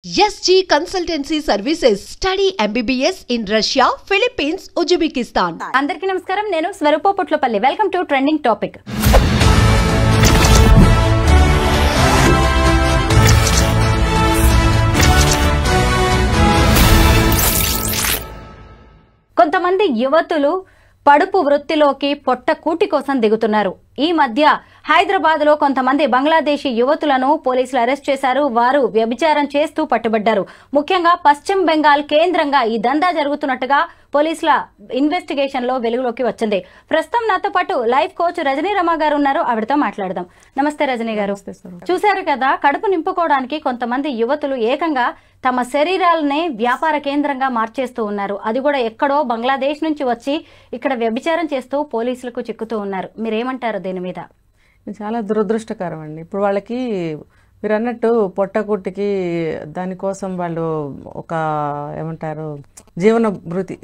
SG Consultancy Services. Study MBBS in Russia, Philippines, Uzbekistan. అందరికీ నమస్కారం. నేను Swaroopa Putlapalli. Welcome to trending topic. కొంతమంది యువతులు పడుపు వృత్తిలోకి పొట్ట కూటి కోసం దిగుతున్నారు. ఈ మధ్య హైదరాబాద్ లో కొంతమంది బంగ్లాదేశీ యువతులను పోలీసులు అరెస్ట్ చేశారు. వారు వ్యభిచారం చేస్తూ పట్టుబడ్డారు. ముఖ్యంగా పశ్చిమ బెంగాల్ కేంద్రంగా ఈ దందా జరుగుతున్నట్టుగా పోలీసుల ఇన్వెస్టిగేషన్ లో వెలుగులోకి వచ్చింది. ప్రస్తుతం నాతో పాటు లైఫ్ కోచ్ రజనీ రమ గారు ఉన్నారు. ఆవిడతో మాట్లాడదాం. నమస్తే రజనీ గారు. చూశారు కదా, కడుపు నింపుకోవడానికి కొంతమంది యువతులు ఏకంగా తమ శరీరాలనే వ్యాపార కేంద్రంగా మార్చేస్తూ ఉన్నారు. అది కూడా ఎక్కడో బంగ్లాదేశ్ నుంచి వచ్చి ఇక్కడ వ్యభిచారం చేస్తూ పోలీసులకు చిక్కుతూ ఉన్నారు. మీరేమంటారు దీని మీద? చాలా దురదృష్టకరం అండి. ఇప్పుడు వాళ్ళకి మీరు అన్నట్టు పొట్టకుట్టికి దానికోసం వాళ్ళు ఒక ఏమంటారు జీవన భృతి,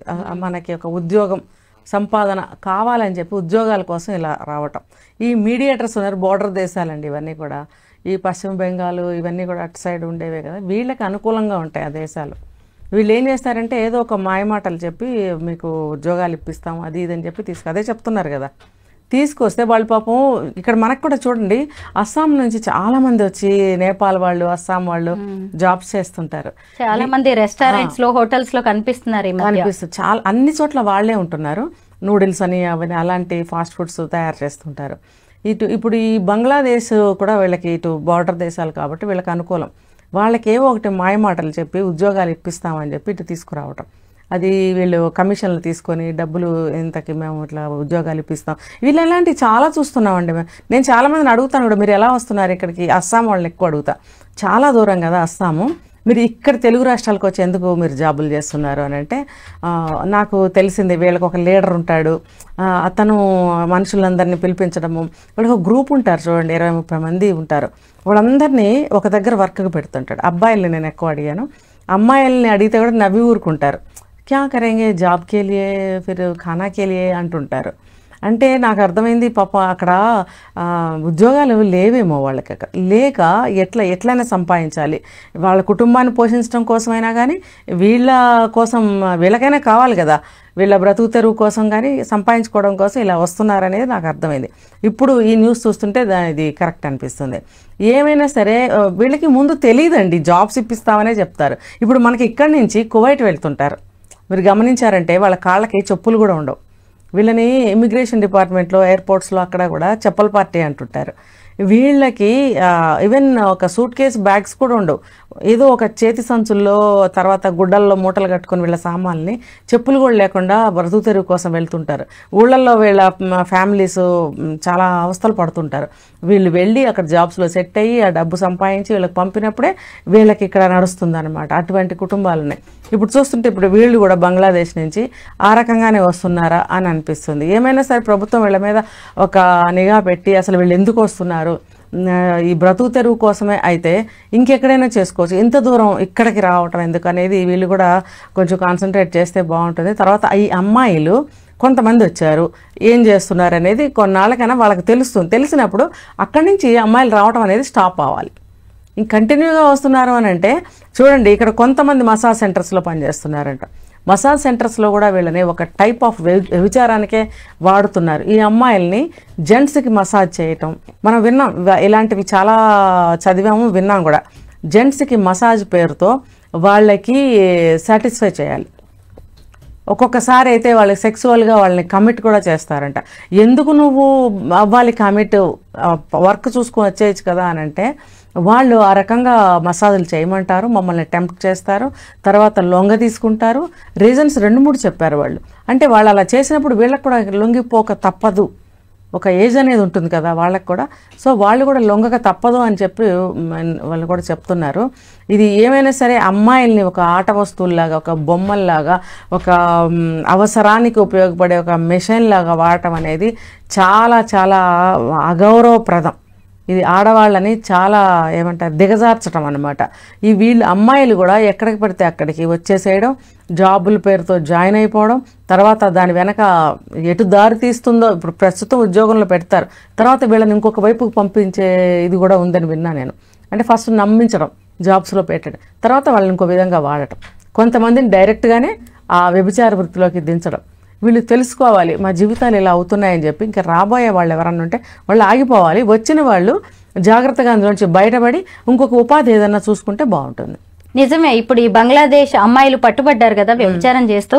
మనకి ఒక ఉద్యోగం సంపాదన కావాలని చెప్పి ఉద్యోగాల కోసం ఇలా రావటం. ఈ మీడియేటర్స్ ఉన్నారు, బోర్డర్ దేశాలండి ఇవన్నీ కూడా. ఈ పశ్చిమ బెంగాల్ ఇవన్నీ కూడా అటు సైడ్ ఉండేవే కదా, వీళ్ళకి అనుకూలంగా ఉంటాయి ఆ దేశాలు. వీళ్ళు ఏం చేస్తారంటే ఏదో ఒక మాయమాటలు చెప్పి మీకు ఉద్యోగాలు ఇప్పిస్తాం అది ఇదని చెప్పి అదే చెప్తున్నారు కదా. తీసుకొస్తే వాళ్ళు పాపం ఇక్కడ మనకు కూడా చూడండి, అస్సాం నుంచి చాలా మంది వచ్చి నేపాల్ వాళ్ళు, అస్సాం వాళ్ళు జాబ్స్ చేస్తుంటారు. చాలా మంది రెస్టారెంట్స్ లో, హోటల్స్ లో కనిపిస్తుంది. చాలా అన్ని చోట్ల వాళ్లే ఉంటున్నారు. నూడిల్స్ అని అవన్నీ అలాంటి ఫాస్ట్ ఫుడ్స్ తయారు చేస్తుంటారు. ఇప్పుడు ఈ బంగ్లాదేశ్ కూడా వీళ్ళకి ఇటు బార్డర్ దేశాలు కాబట్టి వీళ్ళకి అనుకూలం. వాళ్ళకి ఏవో ఒకటి మాయమాటలు చెప్పి ఉద్యోగాలు ఇప్పిస్తామని చెప్పి ఇటు తీసుకురావటం. అది వీళ్ళు కమిషన్లు తీసుకొని డబ్బులు ఇంతకి మేము ఇట్లా ఉద్యోగాలు ఇప్పిస్తాం. వీళ్ళు ఇలాంటివి చాలా చూస్తున్నామండి. నేను చాలా మందిని అడుగుతాను కూడా, మీరు ఎలా వస్తున్నారు ఇక్కడికి? అస్సాం వాళ్ళని ఎక్కువ అడుగుతా. చాలా దూరం కదా అస్సాము, మీరు ఇక్కడ తెలుగు రాష్ట్రాలకు వచ్చి ఎందుకు మీరు జాబులు చేస్తున్నారు అని అంటే, నాకు తెలిసింది వీళ్ళకి ఒక లీడర్ ఉంటాడు, అతను మనుషులందరినీ పిలిపించడము. వీళ్ళకి ఒక గ్రూప్ ఉంటారు చూడండి, 20-30 మంది ఉంటారు. వాళ్ళందరినీ ఒక దగ్గర వర్క్కి పెడుతుంటాడు. అబ్బాయిల్ని నేను ఎక్కువ అడిగాను. అమ్మాయిల్ని అడిగితే కూడా నవ్వి ఊరుకుంటారు. క్యా కరేంగే జాబ్ కే లియే ఫిర్ ఖానా కే లియే అంటుంటారు. అంటే నాకు అర్థమైంది పాప అక్కడ ఉద్యోగాలు లేవేమో వాళ్ళకి. లేక ఎట్లయినా సంపాదించాలి, వాళ్ళ కుటుంబాన్ని పోషించడం కోసమైనా కానీ, వీళ్ళ కోసం వీళ్ళకైనా కావాలి కదా, వీళ్ళ బ్రతుకు తెరువు కోసం కానీ సంపాదించుకోవడం కోసం ఇలా వస్తున్నారనేది నాకు అర్థమైంది. ఇప్పుడు ఈ న్యూస్ చూస్తుంటే ఇది కరెక్ట్ అనిపిస్తుంది. ఏమైనా సరే వీళ్ళకి ముందు తెలియదండి, జాబ్స్ ఇప్పిస్తామనే చెప్తారు. ఇప్పుడు మనకి ఇక్కడి నుంచి కువైట్ వెళ్తుంటారు. మీరు గమనించారంటే వాళ్ళ కాళ్ళకి చెప్పులు కూడా ఉండవు. వీళ్ళని ఇమిగ్రేషన్ డిపార్ట్మెంట్లో, ఎయిర్పోర్ట్స్లో అక్కడ కూడా చెప్పల పార్టీ అంటుంటారు. వీళ్ళకి ఈవెన్ ఒక సూట్ కేస్ బ్యాగ్స్ కూడా ఉండవు. ఏదో ఒక చేతి సంచుల్లో, తర్వాత గుడ్డల్లో మూటలు కట్టుకొని వీళ్ళ సామాన్ని, చెప్పులు కూడా లేకుండా బ్రతుకు తెరువు కోసం వెళ్తుంటారు. ఊళ్ళల్లో వీళ్ళ ఫ్యామిలీస్ చాలా అవస్థలు పడుతుంటారు. వీళ్ళు వెళ్ళి అక్కడ జాబ్స్లో సెట్ అయ్యి ఆ డబ్బు సంపాదించి వీళ్ళకి పంపినప్పుడే వీళ్ళకి ఇక్కడ నడుస్తుంది అనమాట. అటువంటి కుటుంబాలున్నాయి. ఇప్పుడు చూస్తుంటే ఇప్పుడు వీళ్ళు కూడా బంగ్లాదేశ్ నుంచి ఆ రకంగానే వస్తున్నారా అని అనిపిస్తుంది. ఏమైనా సరే ప్రభుత్వం వీళ్ళ మీద ఒక నిఘా పెట్టి అసలు వీళ్ళు ఎందుకు వస్తున్నారు, ఈ బ్రతుకు తెరువు కోసమే అయితే ఇంకెక్కడైనా చేసుకోవచ్చు, ఇంత దూరం ఇక్కడికి రావటం ఎందుకు అనేది వీళ్ళు కూడా కొంచెం కాన్సన్ట్రేట్ చేస్తే బాగుంటుంది. తర్వాత ఈ అమ్మాయిలు కొంతమంది వచ్చారు, ఏం చేస్తున్నారు అనేది కొన్నాళ్ళకైనా వాళ్ళకి తెలుస్తుంది. తెలిసినప్పుడు అక్కడి నుంచి అమ్మాయిలు రావటం అనేది స్టాప్ అవ్వాలి. ఇంక కంటిన్యూగా వస్తున్నారు అని అంటే చూడండి, ఇక్కడ కొంతమంది మసాజ్ సెంటర్స్లో పనిచేస్తున్నారంట. మసాజ్ సెంటర్స్లో కూడా వీళ్ళని ఒక టైప్ ఆఫ్ వ్యభిచారానికే వాడుతున్నారు. ఈ అమ్మాయిల్ని జెంట్స్కి మసాజ్ చేయటం మనం విన్నాం, ఇలాంటివి చాలా చదివాము, విన్నాం కూడా. జెంట్స్కి మసాజ్ పేరుతో వాళ్ళకి సాటిస్ఫై చేయాలి. ఒక్కొక్కసారి అయితే వాళ్ళకి సెక్సువల్గా వాళ్ళని కమిట్ కూడా చేస్తారంట. ఎందుకు నువ్వు అవ్వాలి కమిట్, వర్క్ చూసుకొని వచ్చేయచ్చు కదా అని అంటే వాళ్ళు ఆ రకంగా మసాజులు చేయమంటారు, మమ్మల్ని టెంప్ట్ చేస్తారు, తర్వాత లొంగ తీసుకుంటారు. రీజన్స్ 2-3 చెప్పారు వాళ్ళు. అంటే వాళ్ళు అలా చేసినప్పుడు వీళ్ళకి కూడా లొంగిపోక తప్పదు, ఒక ఏజ్ అనేది ఉంటుంది కదా వాళ్ళకి కూడా. సో వాళ్ళు కూడా లొంగక తప్పదు అని చెప్పి వాళ్ళు కూడా చెప్తున్నారు. ఇది ఏమైనా సరే అమ్మాయిల్ని ఒక ఆట వస్తువుల్లాగా, ఒక బొమ్మల్లాగా, ఒక అవసరానికి ఉపయోగపడే ఒక మెషిన్ లాగా వాడటం అనేది చాలా చాలా అగౌరవప్రదం. ఇది ఆడవాళ్ళని చాలా ఏమంటారు దిగజార్చడం అనమాట. ఈ వీళ్ళు అమ్మాయిలు కూడా ఎక్కడికి పడితే అక్కడికి వచ్చేసేయడం, జాబుల పేరుతో జాయిన్ అయిపోవడం, తర్వాత దాని వెనక ఎటు దారి తీస్తుందో. ఇప్పుడు ప్రస్తుతం ఉద్యోగంలో పెడతారు, తర్వాత వీళ్ళని ఇంకొక వైపుకు పంపించే ఇది కూడా ఉందని విన్నా నేను. అంటే ఫస్ట్ నమ్మించడం, జాబ్స్లో పెట్టడం, తర్వాత వాళ్ళని ఇంకో విధంగా వాడటం, కొంతమందిని డైరెక్ట్గానే ఆ వ్యభిచార వృత్తిలోకి దించడం. వీళ్ళు తెలుసుకోవాలి మా జీవితాలు ఇలా అవుతున్నాయని చెప్పి ఇంకా రాబోయే వాళ్ళు ఎవరన్నా ఉంటే వాళ్ళు ఆగిపోవాలి. వచ్చిన వాళ్ళు జాగ్రత్తగా అందులోంచి బయటపడి ఇంకొక ఉపాధి ఏదన్నా చూసుకుంటే బాగుంటుంది. నిజమే. ఇప్పుడు ఈ బంగ్లాదేశ్ అమ్మాయిలు పట్టుబడ్డారు కదా వ్యభిచారం చేస్తూ,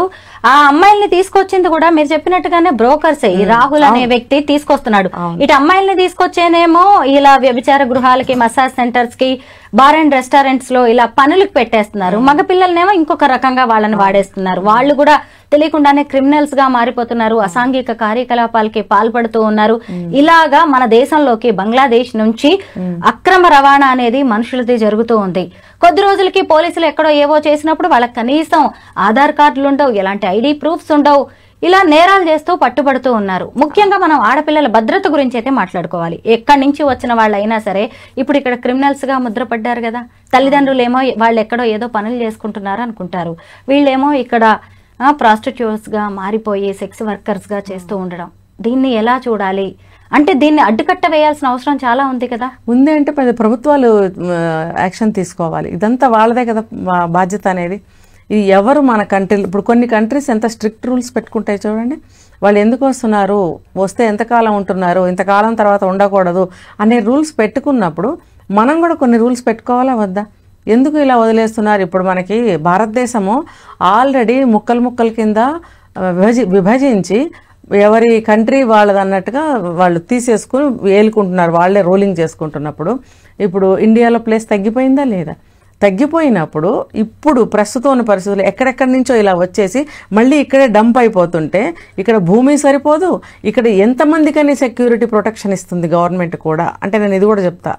ఆ అమ్మాయిల్ని తీసుకొచ్చింది కూడా మీరు చెప్పినట్టుగానే బ్రోకర్సే. ఈ రాహుల్ అనే వ్యక్తి తీసుకొస్తున్నాడు. ఇటు అమ్మాయిల్ని తీసుకొచ్చేనేమో ఇలా వ్యభిచార గృహాలకి, మసాజ్ సెంటర్స్ కి, బార్ అండ్ రెస్టారెంట్స్ లో ఇలా పనులకు పెట్టేస్తున్నారు. మగ పిల్లలనేమో ఇంకొక రకంగా వాళ్ళని వాడేస్తున్నారు. వాళ్ళు కూడా తెలియకుండానే క్రిమినల్స్ గా మారిపోతున్నారు, అసాంఘిక కార్యకలాపాలకి పాల్పడుతూ ఉన్నారు. ఇలాగా మన దేశంలోకి బంగ్లాదేశ్ నుంచి అక్రమ రవాణా అనేది మనుషులది జరుగుతూ ఉంది. కొద్ది రోజులకి పోలీసులు ఎక్కడో ఏవో చేసినప్పుడు వాళ్ళకి కనీసం ఆధార్ కార్డులు ఉండవు, ఎలాంటి ఐడి ప్రూఫ్స్ ఉండవు. ఇలా నేరాలు చేస్తూ పట్టుబడుతూ ఉన్నారు. ముఖ్యంగా మనం ఆడపిల్లల భద్రత గురించి అయితే మాట్లాడుకోవాలి. ఎక్కడి నుంచి వచ్చిన వాళ్ళు అయినా సరే ఇప్పుడు ఇక్కడ క్రిమినల్స్ గా ముద్రపడ్డారు కదా. తల్లిదండ్రులేమో వాళ్ళు ఎక్కడో ఏదో పనులు చేసుకుంటున్నారు అనుకుంటారు, వీళ్ళేమో ఇక్కడ ప్రాస్టిట్యూట్స్ గా మారిపోయి సెక్స్ వర్కర్స్ గా చేస్తూ ఉండడం. దీన్ని ఎలా చూడాలి అంటే దీన్ని అడ్డుకట్ట వేయాల్సిన అవసరం చాలా ఉంది కదా. ఉంది అంటే ప్రభుత్వాలు యాక్షన్ తీసుకోవాలి. ఇదంతా వాళ్ళదే కదా బాధ్యత అనేది. ఇది ఎవరు మన కంట్రీ, ఇప్పుడు కొన్ని కంట్రీస్ ఎంత స్ట్రిక్ట్ రూల్స్ పెట్టుకుంటాయి చూడండి. వాళ్ళు ఎందుకు వస్తున్నారు, వస్తే ఎంతకాలం ఉంటున్నారు, ఇంతకాలం తర్వాత ఉండకూడదు అనే రూల్స్ పెట్టుకున్నప్పుడు మనం కూడా కొన్ని రూల్స్ పెట్టుకోవాలా వద్దా? ఎందుకు ఇలా వదిలేస్తున్నారు? ఇప్పుడు మనకి భారతదేశము ఆల్రెడీ ముక్కల కింద విభజించి ఎవరి కంట్రీ వాళ్ళది అన్నట్టుగా వాళ్ళు తీసేసుకుని ఏలుకుంటున్నారు, వాళ్ళే రూలింగ్ చేసుకుంటున్నప్పుడు ఇప్పుడు ఇండియాలో ప్లేస్ తగ్గిపోయిందా లేదా? తగ్గిపోయినప్పుడు ఇప్పుడు ప్రస్తుతం ఉన్న పరిస్థితులు ఎక్కడెక్కడి నుంచో ఇలా వచ్చేసి మళ్ళీ ఇక్కడే డంప్ అయిపోతుంటే ఇక్కడ భూమి సరిపోదు, ఇక్కడ ఎంతమందికని సెక్యూరిటీ ప్రొటెక్షన్ ఇస్తుంది గవర్నమెంట్ కూడా అంటే నేను ఇది కూడా చెప్తా.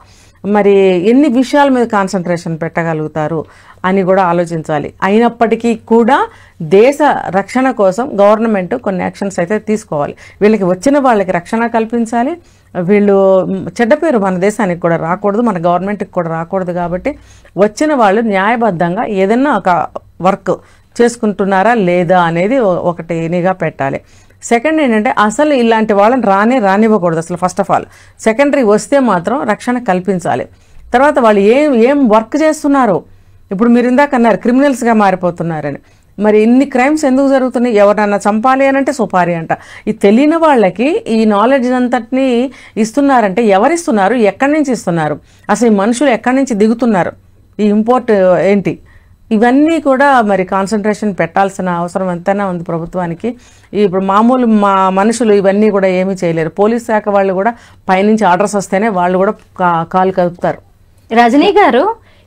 మరి ఎన్ని విషయాల మీద కాన్సన్ట్రేషన్ పెట్టగలుగుతారు అని కూడా ఆలోచించాలి. అయినప్పటికీ కూడా దేశ రక్షణ కోసం గవర్నమెంట్ కొన్ని యాక్షన్స్ అయితే తీసుకోవాలి. వీళ్ళకి వచ్చిన వాళ్ళకి రక్షణ కల్పించాలి. వీళ్ళు చెడ్డ పేరు మన దేశానికి కూడా రాకూడదు, మన గవర్నమెంట్కి కూడా రాకూడదు. కాబట్టి వచ్చిన వాళ్ళు న్యాయబద్ధంగా ఏదైనా ఒక వర్క్ చేసుకుంటున్నారా లేదా అనేది ఒకటి నిఘా పెట్టాలి. సెకండ్ ఏంటంటే అసలు ఇలాంటి వాళ్ళని రానివ్వకూడదు అసలు. ఫస్ట్ ఆఫ్ ఆల్ సెకండరీ వస్తే మాత్రం రక్షణ కల్పించాలి. తర్వాత వాళ్ళు ఏం వర్క్ చేస్తున్నారు. ఇప్పుడు మీరు ఇందాక అన్నారు క్రిమినల్స్గా మారిపోతున్నారని. మరి ఇన్ని క్రైమ్స్ ఎందుకు జరుగుతున్నాయి? ఎవరన్నా చంపాలి అని అంటే సుపారీ అంట. ఈ తెలియని వాళ్ళకి ఈ నాలెడ్జ్ అంతటినీ ఇస్తున్నారంటే ఎవరిస్తున్నారు, ఎక్కడి నుంచి ఇస్తున్నారు, అసలు ఈ మనుషులు ఎక్కడి నుంచి దిగుతున్నారు, ఈ ఇంపోర్ట్ ఏంటి, ఇవన్నీ కూడా మరి కాన్సన్ట్రేషన్ పెట్టాల్సిన అవసరం ఎంతైనా ఉంది ప్రభుత్వానికి. ఇప్పుడు మామూలు మనుషులు ఇవన్నీ కూడా ఏమీ చేయలేరు. పోలీస్ శాఖ వాళ్ళు కూడా పైనుంచి ఆర్డర్స్ వస్తేనే వాళ్ళు కూడా కాలు కదుపుతారు. రజనీ గారు,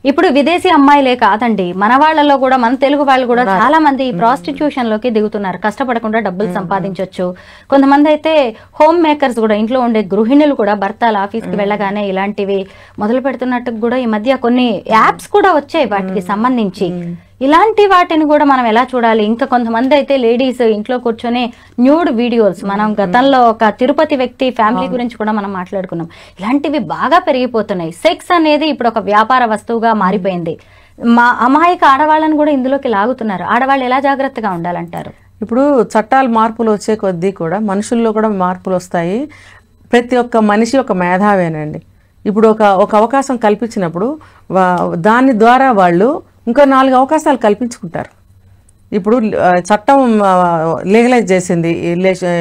ఇప్పుడు విదేశీ అమ్మాయిలే కాదండి, మన వాళ్ళలో కూడా, మన తెలుగు వాళ్ళు కూడా చాలా మంది ఈ ప్రాస్టిట్యూషన్ లోకి దిగుతున్నారు. కష్టపడకుండా డబ్బులు సంపాదించవచ్చు. కొంతమంది అయితే హోమ్ మేకర్స్ కూడా, ఇంట్లో ఉండే గృహిణులు కూడా భర్తల ఆఫీస్కి వెళ్ళగానే ఇలాంటివి మొదలు పెడుతున్నట్టు కూడా ఈ మధ్య కొన్ని యాప్స్ కూడా వచ్చాయి వాటికి సంబంధించి. ఇలాంటి వాటిని కూడా మనం ఎలా చూడాలి? ఇంకా కొంతమంది అయితే లేడీస్ ఇంట్లో కూర్చొని న్యూడ్ వీడియోస్, మనం గతంలో ఒక తిరుపతి వ్యక్తి ఫ్యామిలీ గురించి కూడా మనం మాట్లాడుకున్నాం. ఇలాంటివి బాగా పెరిగిపోతున్నాయి. సెక్స్ అనేది ఇప్పుడు ఒక వ్యాపార వస్తువుగా మారిపోయింది. మా అమాయక ఆడవాళ్ళని కూడా ఇందులోకి లాగుతున్నారు. ఆడవాళ్ళు ఎలా జాగ్రత్తగా ఉండాలంటారు? ఇప్పుడు చట్టాలు మార్పులు వచ్చే కొద్దీ కూడా మనుషుల్లో కూడా మార్పులు వస్తాయి. ప్రతి ఒక్క మనిషి ఒక మేధావేనండి. ఇప్పుడు ఒక అవకాశం కల్పించినప్పుడు దాని ద్వారా వాళ్ళు ఇంకా 4 అవకాశాలు కల్పించుకుంటారు. ఇప్పుడు చట్టం లీగలైజ్ చేసింది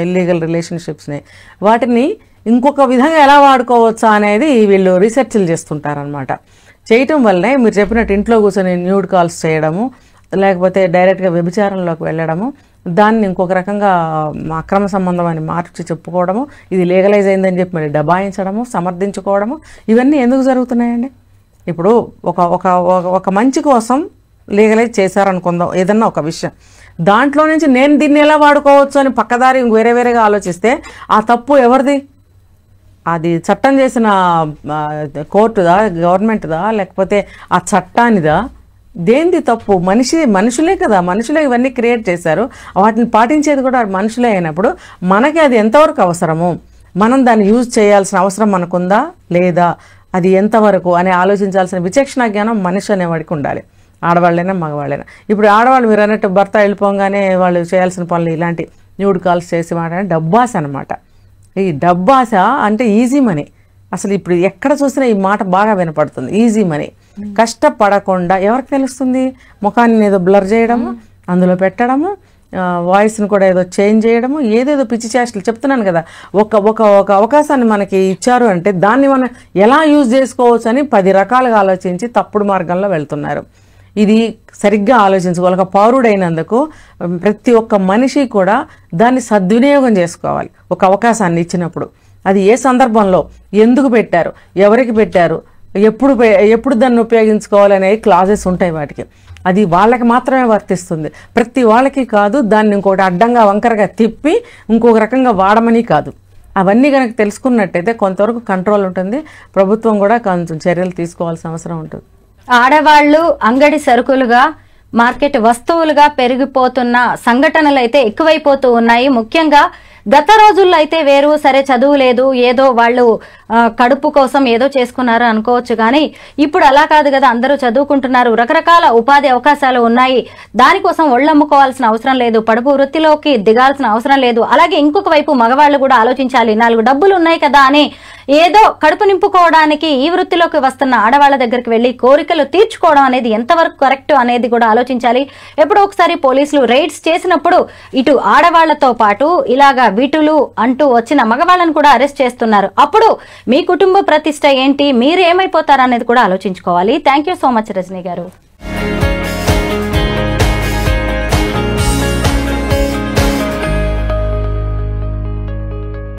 ఇల్లీగల్ రిలేషన్షిప్స్ని. వాటిని ఇంకొక విధంగా ఎలా వాడుకోవచ్చా అనేది వీళ్ళు రీసెర్చ్లు చేస్తుంటారనమాట. చేయటం వల్లనే మీరు చెప్పినట్టు ఇంట్లో కూర్చొని న్యూడ్ కాల్స్ చేయడము, లేకపోతే డైరెక్ట్గా వ్యభిచారంలోకి వెళ్ళడము, దాన్ని ఇంకొక రకంగా అక్రమ సంబంధం అని మార్చి చెప్పుకోవడము, ఇది లీగలైజ్ అయిందని చెప్పి మరి దబాయించడము, సమర్థించుకోవడము, ఇవన్నీ ఎందుకు జరుగుతున్నాయండి? ఇప్పుడు ఒక మంచి కోసం లీగలైజ్ చేశారనుకుందాం ఏదన్నా ఒక విషయం, దాంట్లో నుంచి నేను దీన్ని ఎలా వాడుకోవచ్చు అని పక్కదారి వేరేగా ఆలోచిస్తే ఆ తప్పు ఎవరిది? అది చట్టం చేసిన కోర్టుదా, గవర్నమెంట్దా, లేకపోతే ఆ చట్టానిదా? దేనిది తప్పు? మనుషులే కదా, మనుషులే ఇవన్నీ క్రియేట్ చేశారు. వాటిని పాటించేది కూడా మనుషులే అయినప్పుడు మనకి అది ఎంతవరకు అవసరము, మనం దాన్ని యూజ్ చేయాల్సిన అవసరం మనకుందా లేదా, అది ఎంతవరకు అని ఆలోచించాల్సిన విచక్షణ జ్ఞానం మనిషి అనేవాడికి ఉండాలి, ఆడవాళ్ళైనా మగవాళ్ళైనా. ఇప్పుడు ఆడవాళ్ళు మీరు అన్నట్టు భర్త వెళ్ళిపోగానే వాళ్ళు చేయాల్సిన పనులు ఇలాంటి న్యూడ్ కాల్స్ చేసి మాట్లాడే డబ్బాస అనమాట. ఈ డబ్బాస అంటే ఈజీ మనీ. అసలు ఇప్పుడు ఎక్కడ చూసినా ఈ మాట బాగా వినపడుతుంది, ఈజీ మనీ. కష్టపడకుండా ఎవరికి తెలుస్తుంది? ముఖాన్ని ఏదో బ్లర్ చేయడము, అందులో పెట్టడము, వాయిస్ని కూడా ఏదో చేంజ్ చేయడము, ఏదేదో పిచ్చి చేష్టలు. చెప్తున్నాను కదా, ఒక అవకాశాన్ని మనకి ఇచ్చారు అంటే దాన్ని మనం ఎలా యూజ్ చేసుకోవచ్చు అని 10 రకాలుగా ఆలోచించి తప్పుడు మార్గంలో వెళ్తున్నారు. ఇది సరిగ్గా ఆలోచించుకోవాలి. ఒక పౌరుడైనందుకు ప్రతి ఒక్క మనిషి కూడా దాన్ని సద్వినియోగం చేసుకోవాలి. ఒక అవకాశాన్ని ఇచ్చినప్పుడు అది ఏ సందర్భంలో, ఎందుకు పెట్టారు, ఎవరికి పెట్టారు, ఎప్పుడు దాన్ని ఉపయోగించుకోవాలనే క్లాజెస్ ఉంటాయి వాటికి. అది వాళ్ళకి మాత్రమే వర్తిస్తుంది, ప్రతి వాళ్ళకి కాదు. దాన్ని ఇంకోటి అడ్డంగా వంకరగా తిప్పి ఇంకొక రకంగా వాడమని కాదు. అవన్నీ కనుక తెలుసుకున్నట్టయితే కొంతవరకు కంట్రోల్ ఉంటుంది. ప్రభుత్వం కూడా కొంచెం చర్యలు తీసుకోవాల్సిన అవసరం ఉంటుంది. ఆడవాళ్లు అంగడి సరుకులుగా, మార్కెట్ వస్తువులుగా పెరిగిపోతున్న సంఘటనలు అయితే ఎక్కువైపోతూ ఉన్నాయి. ముఖ్యంగా గత రోజుల్లో అయితే వేరు, సరే చదువు లేదు, ఏదో వాళ్ళు కడుపు కోసం ఏదో చేసుకున్నారు అనుకోవచ్చు. కానీ ఇప్పుడు అలా కాదు కదా, అందరూ చదువుకుంటున్నారు, రకరకాల ఉపాధి అవకాశాలు ఉన్నాయి. దానికోసం ఒళ్ళమ్ముకోవాల్సిన అవసరం లేదు, పడుపు వృత్తిలోకి దిగాల్సిన అవసరం లేదు. అలాగే ఇంకొక వైపు మగవాళ్ళు కూడా ఆలోచించాలి, 4 డబ్బులు ఉన్నాయి కదా అని ఏదో కడుపు నింపుకోవడానికి ఈ వృత్తిలోకి వస్తున్న ఆడవాళ్ల దగ్గరికి వెళ్లి కోరికలు తీర్చుకోవడం అనేది ఎంతవరకు కరెక్ట్ అనేది కూడా ఆలోచించాలి. ఎప్పుడో ఒకసారి పోలీసులు రైడ్స్ చేసినప్పుడు ఇటు ఆడవాళ్లతో పాటు ఇలాగా వీటులు అంటూ వచ్చిన మగవాళ్ళను కూడా అరెస్ట్ చేస్తున్నారు. అప్పుడు మీ కుటుంబ ప్రతిష్ట ఏంటి, మీరు ఏమైపోతారనేది కూడా ఆలోచించుకోవాలి. Thank you so much Rajani గారు.